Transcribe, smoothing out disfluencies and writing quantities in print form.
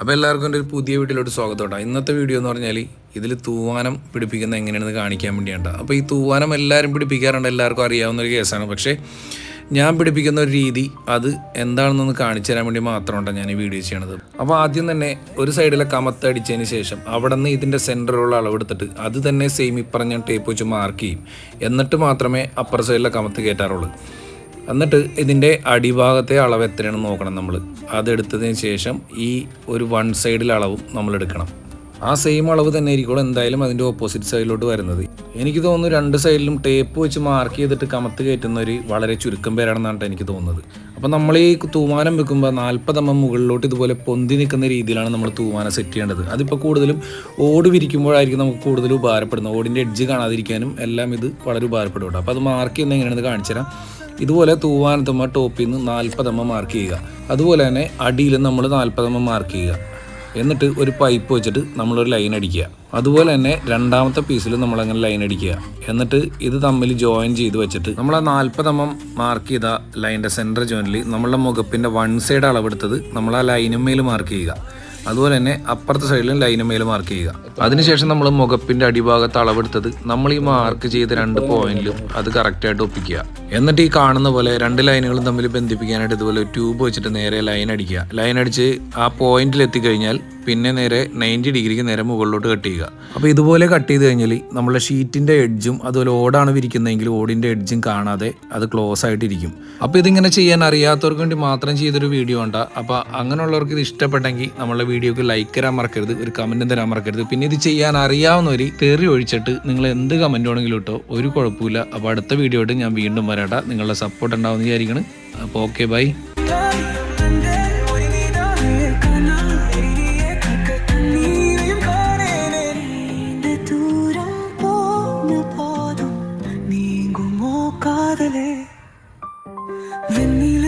അപ്പോൾ എല്ലാവർക്കും എൻ്റെ ഒരു പുതിയ വീട്ടിലോട്ട് സ്വാഗതം കേട്ടോ. ഇന്നത്തെ വീഡിയോ എന്ന് പറഞ്ഞാൽ ഇതിൽ തൂവാനം പിടിപ്പിക്കുന്നത് എങ്ങനെയാണെന്ന് കാണിക്കാൻ വേണ്ടിയാണ്. അപ്പോൾ ഈ തൂവാനം എല്ലാവരും പിടിപ്പിക്കാറുണ്ട്, എല്ലാവർക്കും അറിയാവുന്ന ഒരു കേസാണ്. പക്ഷേ ഞാൻ പിടിപ്പിക്കുന്ന ഒരു രീതി അത് എന്താണെന്നൊന്ന് കാണിച്ചു തരാൻ വേണ്ടി മാത്രമാണ് ഞാൻ ഈ വീഡിയോ ചെയ്യണത്. അപ്പോൾ ആദ്യം തന്നെ ഒരു സൈഡിലെ കമത്ത് അടിച്ചതിന് ശേഷം അവിടെ നിന്ന് ഇതിൻ്റെ സെൻറ്ററുള്ള അളവെടുത്തിട്ട് അത് തന്നെ സെയിം ഇപ്പറഞ്ഞ ടേപ്പ് വെച്ച് മാർക്ക് ചെയ്യും. എന്നിട്ട് മാത്രമേ അപ്പുറ സൈഡിലെ കമത്ത് കയറ്റാറുള്ളൂ. എന്നിട്ട് ഇതിൻ്റെ അടിഭാഗത്തെ അളവ് എത്രയാണെന്ന് നോക്കണം നമ്മൾ. അതെടുത്തതിന് ശേഷം ഈ ഒരു വൺ സൈഡിൽ അളവും നമ്മൾ എടുക്കണം. ആ സെയിം അളവ് തന്നെ ആയിരിക്കും എന്തായാലും അതിൻ്റെ ഓപ്പോസിറ്റ് സൈഡിലോട്ട് വരുന്നത്. എനിക്ക് തോന്നുന്നു രണ്ട് സൈഡിലും ടേപ്പ് വെച്ച് മാർക്ക് ചെയ്തിട്ട് കമത്ത് കയറ്റുന്നവർ വളരെ ചുരുക്കം പേരാണെന്നാണ് എനിക്ക് തോന്നുന്നത്. അപ്പോൾ നമ്മൾ ഈ തൂവാനം വെക്കുമ്പോൾ 40 mm മുകളിലോട്ട് ഇതുപോലെ പൊന്തി നിൽക്കുന്ന രീതിയിലാണ് നമ്മൾ തൂവാനം സെറ്റ് ചെയ്യേണ്ടത്. അതിപ്പോൾ കൂടുതലും ഓട് വിരിക്കുമ്പോഴായിരിക്കും നമുക്ക് കൂടുതൽ ഉപകാരപ്പെടുന്നത്. ഓടിൻ്റെ എഡ്ജ് കാണാതിരിക്കാനും എല്ലാം ഇത് വളരെ ഉപകാരപ്പെടും കേട്ടോ. അപ്പോൾ അത് മാർക്ക് ചെയ്യുന്നത് എങ്ങനെയാണെന്ന് കാണിച്ചു തരാം. ഇതുപോലെ തൂവാനത്തുമ്പോൾ ടോപ്പിൽ നിന്ന് 40 mm മാർക്ക് ചെയ്യുക. അതുപോലെ തന്നെ അടിയിൽ നമ്മൾ 40 mm മാർക്ക് ചെയ്യുക. എന്നിട്ട് ഒരു പൈപ്പ് വെച്ചിട്ട് നമ്മളൊരു ലൈൻ അടിക്കുക. അതുപോലെ തന്നെ രണ്ടാമത്തെ പീസിൽ നമ്മളങ്ങനെ ലൈൻ അടിക്കുക. എന്നിട്ട് ഇത് തമ്മിൽ ജോയിൻ ചെയ്ത് വെച്ചിട്ട് നമ്മൾ ആ 40 mm മാർക്ക് ചെയ്ത ലൈൻ്റെ സെൻറ്റർ ജോയിനിൽ നമ്മളുടെ മുഖപ്പിൻ്റെ വൺ സൈഡ് അളവെടുത്തത് നമ്മൾ ആ ലൈനുമേൽ മാർക്ക് ചെയ്യുക. അതുപോലെ തന്നെ അപ്പുറത്തെ സൈഡിലും ലൈനുമേൽ മാർക്ക് ചെയ്യുക. അതിനുശേഷം നമ്മൾ മുഖപ്പിൻ്റെ അടിഭാഗത്ത് അളവെടുത്തത് നമ്മൾ ഈ മാർക്ക് ചെയ്ത 2 പോയിന്റിലും അത് കറക്റ്റായിട്ട് ഒപ്പിക്കുക. എന്നിട്ട് ഈ കാണുന്ന പോലെ 2 ലൈനുകളും തമ്മിൽ ബന്ധിപ്പിക്കാനായിട്ട് ഇതുപോലെ ട്യൂബ് വെച്ചിട്ട് നേരെ ലൈൻ അടിക്കുക. ലൈൻ അടിച്ച് ആ പോയിന്റിൽ എത്തിക്കഴിഞ്ഞാൽ പിന്നെ നേരെ 90 ഡിഗ്രിക്ക് നേരെ മുകളിലോട്ട് കട്ട് ചെയ്യുക. അപ്പോൾ ഇതുപോലെ കട്ട് ചെയ്ത് കഴിഞ്ഞാൽ നമ്മളെ ഷീറ്റിൻ്റെ എഡ്ജും അതുപോലെ ഓടാണ് വിരിക്കുന്നതെങ്കിൽ ഓടിൻ്റെ എഡ്ജും കാണാതെ അത് ക്ലോസ് ആയിട്ടിരിക്കും. അപ്പോൾ ഇതിങ്ങനെ ചെയ്യാൻ അറിയാത്തവർക്ക് വേണ്ടി മാത്രം ചെയ്തൊരു വീഡിയോ ഉണ്ട്. അപ്പോൾ അങ്ങനെയുള്ളവർക്ക് ഇത് ഇഷ്ടപ്പെട്ടെങ്കിൽ നമ്മളെ വീഡിയോക്ക് ലൈക്ക് തരാൻ മറക്കരുത്, ഒരു കമൻറ്റും തരാൻ മറക്കരുത്. പിന്നെ ഇത് ചെയ്യാൻ അറിയാവുന്നവർ തെറി ഒഴിച്ചിട്ട് നിങ്ങൾ എന്ത് കമൻറ്റ് വേണമെങ്കിലും ഇട്ടോ, ഒരു കുഴപ്പമില്ല. അപ്പോൾ അടുത്ത വീഡിയോ ആയിട്ട് ഞാൻ വീണ്ടും വരാട്ടാ. നിങ്ങളുടെ സപ്പോർട്ട് ഉണ്ടാവുമെന്ന് വിചാരിക്കണം. അപ്പോൾ ഓക്കെ, ബൈ. വെണ്ണില